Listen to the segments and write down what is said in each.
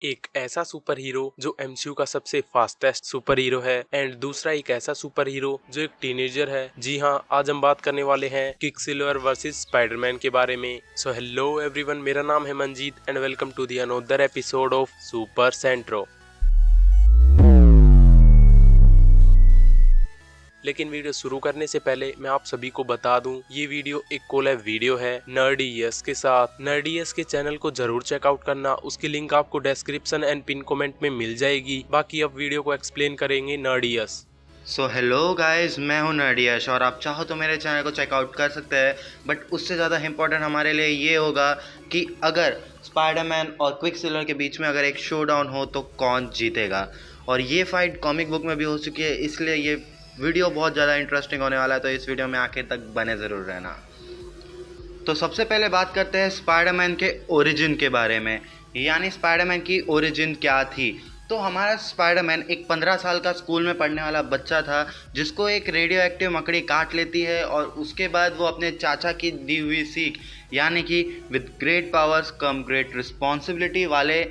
एक ऐसा super hero जो एमसीयू का सबसे फास्टेस्ट सुपर हीरो है एंड दूसरा एक ऐसा सुपर हीरो जो एक टीनेजर है। जी हाँ, आज हम बात करने वाले हैं क्विकसिल्वर वर्सेस स्पाइडरमैन के बारे में। सो हेलो एवरीवन, मेरा नाम है Manjeet and welcome to the another episode of super Santro. लेकिन वीडियो शुरू करने से पहले मैं आप सभी को बता दूं, ये वीडियो एक कोलैब वीडियो है नर्डीयस के साथ। नर्डीयस के चैनल को जरूर चेकआउट करना, उसकी लिंक आपको डिस्क्रिप्शन एंड पिन कमेंट में मिल जाएगी। बाकी अब वीडियो को एक्सप्लेन करेंगे नर्डीयस। सो हेलो गाइस, मैं हूं नर्डीयस और आप चाहो तो मेरे चैनल को चेकआउट कर सकते हैं। बट उससे ज़्यादा इम्पोर्टेंट हमारे लिए ये होगा कि अगर स्पाइडरमैन और क्विकसिल्वर के बीच में अगर एक शो डाउन हो तो कौन जीतेगा। और ये फाइट कॉमिक बुक में भी हो चुकी है, इसलिए ये वीडियो बहुत ज़्यादा इंटरेस्टिंग होने वाला है। तो इस वीडियो में आखिर तक बने ज़रूर रहना। तो सबसे पहले बात करते हैं स्पाइडरमैन के ओरिजिन के बारे में, यानी स्पाइडरमैन की ओरिजिन क्या थी। तो हमारा स्पाइडरमैन एक 15 साल का स्कूल में पढ़ने वाला बच्चा था जिसको एक रेडियो एक्टिव मकड़ी काट लेती है और उसके बाद वो अपने चाचा की दी हुई सीख यानी कि with great powers come great responsibility वाले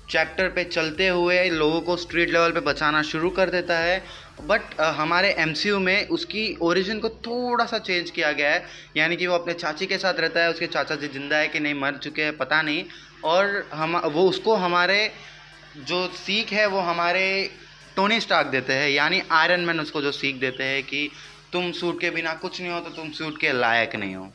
चैप्टर पे चलते हुए लोगों को स्ट्रीट लेवल पे बचाना शुरू कर देता है। बट हमारे एमसीयू में उसकी ओरिजिन को थोड़ा सा चेंज किया गया है, यानी कि वो अपने चाची के साथ रहता है। उसके चाचा जी जिंदा है कि नहीं मर चुके हैं पता नहीं। और वो उसको हमारे जो सीख है वो हमारे टोनी स्टार्क देते हैं, यानी आयरन मैन उसको जो सीख देते हैं कि तुम सूट के बिना कुछ नहीं हो, तो तुम सूट के लायक नहीं हो।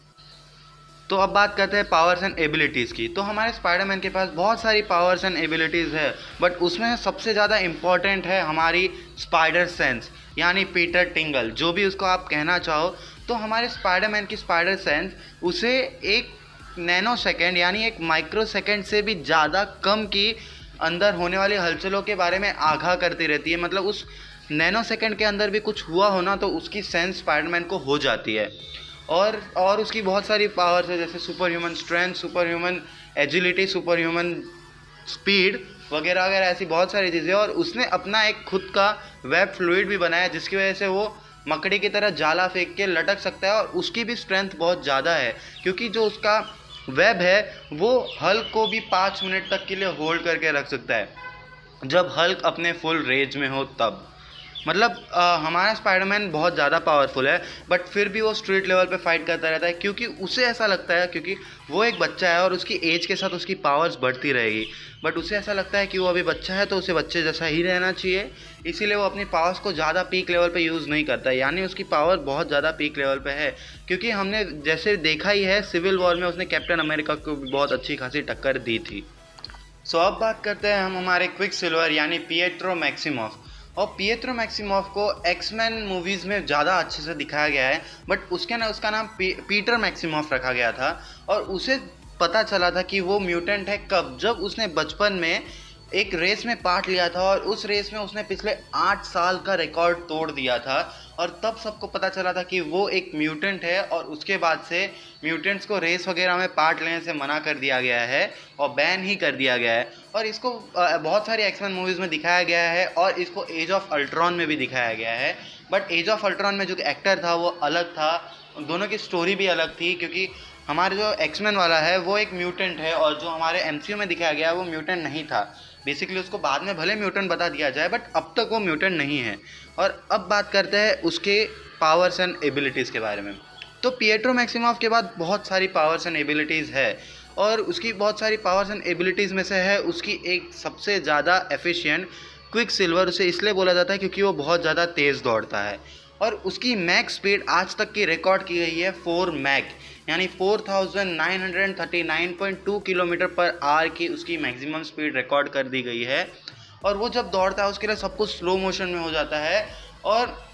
तो अब बात करते हैं पावर्स एंड एबिलिटीज़ की। तो हमारे स्पाइडरमैन के पास बहुत सारी पावर्स एंड एबिलिटीज़ है, बट उसमें सबसे ज़्यादा इम्पॉर्टेंट है हमारी स्पाइडर सेंस, यानी पीटर टिंगल, जो भी उसको आप कहना चाहो। तो हमारे स्पाइडरमैन की स्पाइडर सेंस उसे एक नैनो सेकेंड यानी एक माइक्रो सेकेंड से भी ज़्यादा कम की अंदर होने वाली हलचलों के बारे में आगाह करती रहती है। मतलब उस नैनो सेकेंड के अंदर भी कुछ हुआ होना तो उसकी सेंस स्पाइडरमैन को हो जाती है। और उसकी बहुत सारी पावर्स है, जैसे super human strength, super human agility, super human speed वगैरह वगैरह, ऐसी बहुत सारी चीज़ें। और उसने अपना एक खुद का वेब फ्लूइड भी बनाया जिसकी वजह से वो मकड़ी की तरह जाला फेंक के लटक सकता है। और उसकी भी स्ट्रेंथ बहुत ज़्यादा है क्योंकि जो उसका वेब है वो हल्क को भी 5 मिनट तक के लिए होल्ड करके रख सकता है, जब हल्क अपने फुल रेंज में हो तब। मतलब हमारा स्पाइडरमैन बहुत ज़्यादा पावरफुल है, बट फिर भी वो स्ट्रीट लेवल पे फाइट करता रहता है क्योंकि उसे ऐसा लगता है, क्योंकि वो एक बच्चा है और उसकी एज के साथ उसकी पावर्स बढ़ती रहेगी। बट उसे ऐसा लगता है कि वो अभी बच्चा है तो उसे बच्चे जैसा ही रहना चाहिए, इसीलिए वो अपनी पावर्स को ज़्यादा पीक लेवल पे यूज़ नहीं करता है। यानी उसकी पावर बहुत ज़्यादा पीक लेवल पे है, क्योंकि हमने जैसे देखा ही है सिविल वॉर में उसने कैप्टन अमेरिका को भी बहुत अच्छी खासी टक्कर दी थी। सो अब बात करते हैं हम हमारे क्विकसिल्वर यानी पिएट्रो मैक्सिमॉफ। और पिएट्रो मैक्सिमॉफ को एक्समैन मूवीज़ में ज़्यादा अच्छे से दिखाया गया है, बट उसका नाम पीटर मैक्सिमॉफ रखा गया था। और उसे पता चला था कि वो म्यूटेंट है कब, जब उसने बचपन में एक रेस में पार्ट लिया था और उस रेस में उसने पिछले 8 साल का रिकॉर्ड तोड़ दिया था। और तब सबको पता चला था कि वो एक म्यूटेंट है। और उसके बाद से म्यूटेंट्स को रेस वगैरह में पार्ट लेने से मना कर दिया गया है और बैन ही कर दिया गया है। और इसको बहुत सारी एक्समैन मूवीज़ में दिखाया गया है और इसको एज ऑफ अल्ट्रॉन में भी दिखाया गया है। बट एज ऑफ अल्ट्रॉन में जो एक्टर था वो अलग था, दोनों की स्टोरी भी अलग थी, क्योंकि हमारे जो एक्समैन वाला है वो एक म्यूटेंट है और जो हमारे एमसीयू में दिखाया गया है वो म्यूटेंट नहीं था। बेसिकली उसको बाद में भले म्यूटेंट बता दिया जाए, बट अब तक वो म्यूटेंट नहीं है। और अब बात करते हैं उसके पावर्स एंड एबिलिटीज़ के बारे में। तो पिएट्रो मैक्सिमॉफ के बाद बहुत सारी पावर्स एंड एबिलिटीज़ है, और उसकी बहुत सारी पावर्स एंड एबिलिटीज़ में से है उसकी एक सबसे ज़्यादा एफिशिएंट क्विकसिल्वर। उसे इसलिए बोला जाता है क्योंकि वो बहुत ज़्यादा तेज़ दौड़ता है। और उसकी मैक स्पीड आज तक की रिकॉर्ड की गई है 4 मैक, यानी 4939.2 किलोमीटर पर आवर की उसकी मैक्सिमम स्पीड रिकॉर्ड कर दी गई है। और वो जब दौड़ता है उसके लिए सब कुछ स्लो मोशन में हो जाता है। और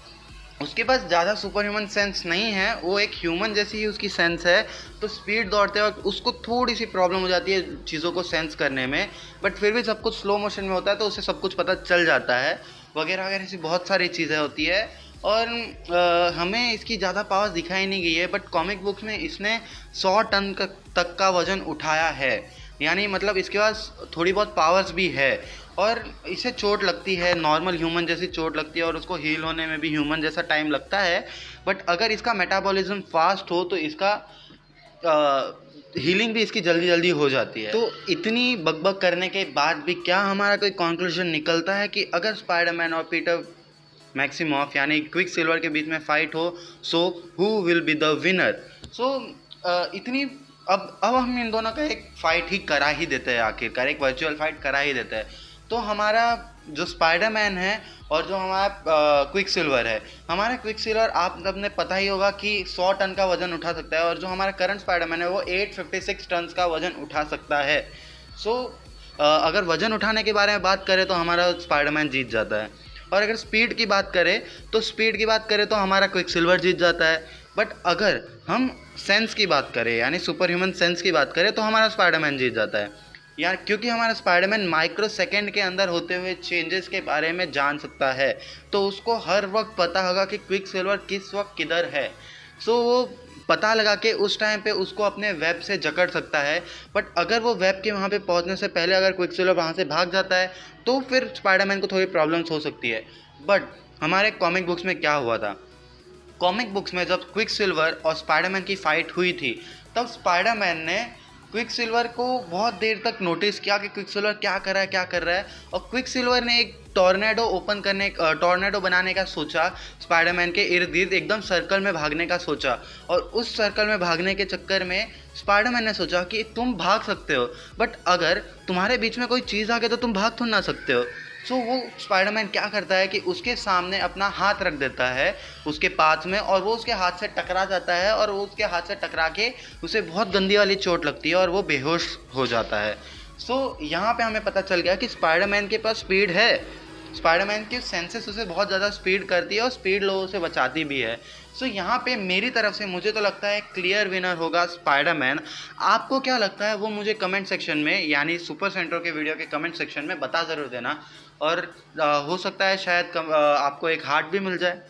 उसके पास ज़्यादा सुपर ह्यूमन सेंस नहीं है, वो एक ह्यूमन जैसी ही उसकी सेंस है। तो स्पीड दौड़ते वक्त उसको थोड़ी सी प्रॉब्लम हो जाती है चीज़ों को सेंस करने में, बट फिर भी सब कुछ स्लो मोशन में होता है तो उसे सब कुछ पता चल जाता है वगैरह वगैरह, ऐसी बहुत सारी चीज़ें होती है। और हमें इसकी ज़्यादा पावर्स दिखाई नहीं गई है, बट कॉमिक बुक्स में इसने 100 टन तक का वज़न उठाया है, यानी मतलब इसके पास थोड़ी बहुत पावर्स भी है। और इसे चोट लगती है, नॉर्मल ह्यूमन जैसी चोट लगती है और उसको हील होने में भी ह्यूमन जैसा टाइम लगता है। बट अगर इसका मेटाबॉलिज्म फास्ट हो तो इसका हीलिंग भी इसकी जल्दी जल्दी हो जाती है। तो इतनी बकबक करने के बाद भी क्या हमारा कोई कंक्लूजन निकलता है कि अगर स्पाइडरमैन और पीटर मैक्सिमॉफ यानी क्विक सिल्वर के बीच में फाइट हो, so who will be the winner? So इतनी अब हम इन दोनों का एक फाइट ही करा ही देते हैं, आखिरकार एक वर्चुअल फाइट करा ही देते हैं। तो हमारा जो स्पाइडरमैन है और जो हमारा क्विक सिल्वर है, हमारा क्विक सिल्वर आप सबने पता ही होगा कि 100 टन का वजन उठा सकता है, और जो हमारा करंट स्पाइडरमैन है वो 856 टन का वजन उठा सकता है। सो अगर वजन उठाने के बारे में बात करें तो हमारा स्पाइडरमैन जीत जाता है, और अगर स्पीड की बात करें तो हमारा क्विक सिल्वर जीत जाता है। बट अगर हम सेंस की बात करें यानी सुपर ह्यूमन सेंस की बात करें तो हमारा स्पाइडरमैन जीत जाता है यार, क्योंकि हमारा स्पाइडरमैन माइक्रो सेकेंड के अंदर होते हुए चेंजेस के बारे में जान सकता है। तो उसको हर वक्त पता होगा कि क्विक सिल्वर किस वक्त किधर है। सो वो पता लगा के उस टाइम पे उसको अपने वेब से जकड़ सकता है। बट अगर वो वेब के वहाँ पे पहुँचने से पहले अगर क्विक सिल्वर वहाँ से भाग जाता है तो फिर स्पाइडरमैन को थोड़ी प्रॉब्लम्स हो सकती है। बट हमारे कॉमिक बुक्स में क्या हुआ था, कॉमिक बुक्स में जब क्विक सिल्वर और स्पाइडरमैन की फ़ाइट हुई थी तब स्पाइडरमैन ने क्विक सिल्वर को बहुत देर तक नोटिस किया कि क्विक सिल्वर क्या कर रहा है, और क्विक सिल्वर ने एक टॉर्नेडो बनाने का सोचा, स्पाइडरमैन के इर्द गिर्द एकदम सर्कल में भागने का सोचा। और उस सर्कल में भागने के चक्कर में स्पाइडरमैन ने सोचा कि तुम भाग सकते हो, बट अगर तुम्हारे बीच में कोई चीज़ आ गई तो तुम भाग थोड़ा ना सकते हो। सो वो स्पाइडरमैन क्या करता है कि उसके सामने अपना हाथ रख देता है उसके पास में, और वो उसके हाथ से टकरा जाता है, और वो उसके हाथ से टकरा के उसे बहुत गंदी वाली चोट लगती है और वो बेहोश हो जाता है। सो यहाँ पे हमें पता चल गया कि स्पाइडरमैन के पास स्पीड है, स्पाइडरमैन की सेंसेस उसे बहुत ज़्यादा स्पीड करती है और स्पीड लोगों से बचाती भी है। सो यहाँ पे मेरी तरफ से मुझे तो लगता है क्लियर विनर होगा स्पाइडरमैन। आपको क्या लगता है वो मुझे कमेंट सेक्शन में यानी सुपर सेंट्रो के वीडियो के कमेंट सेक्शन में बता ज़रूर देना, और हो सकता है शायद आपको एक हार्ट भी मिल जाए।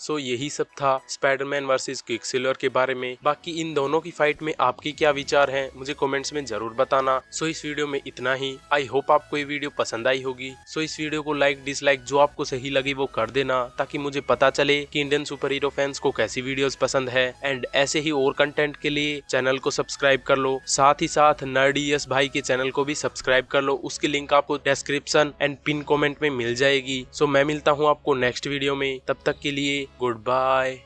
सो यही सब था स्पाइडरमैन वर्सेस क्विकसिल्वर के बारे में। बाकी इन दोनों की फाइट में आपकी क्या विचार हैं मुझे कमेंट्स में जरूर बताना। सो इस वीडियो में इतना ही। आई होप आपको ये वीडियो पसंद आई होगी। सो इस वीडियो को लाइक डिसलाइक जो आपको सही लगी वो कर देना, ताकि मुझे पता चले कि इंडियन सुपर हीरो फैंस को कैसी वीडियोस पसंद है। एंड ऐसे ही और कंटेंट के लिए चैनल को सब्सक्राइब कर लो, साथ ही साथ नर्डियस भाई के चैनल को भी सब्सक्राइब कर लो। उसकी लिंक आपको डिस्क्रिप्शन एंड पिन कमेंट में मिल जाएगी। सो मैं मिलता हूँ आपको नेक्स्ट वीडियो में, तब तक के लिए गुड बाय।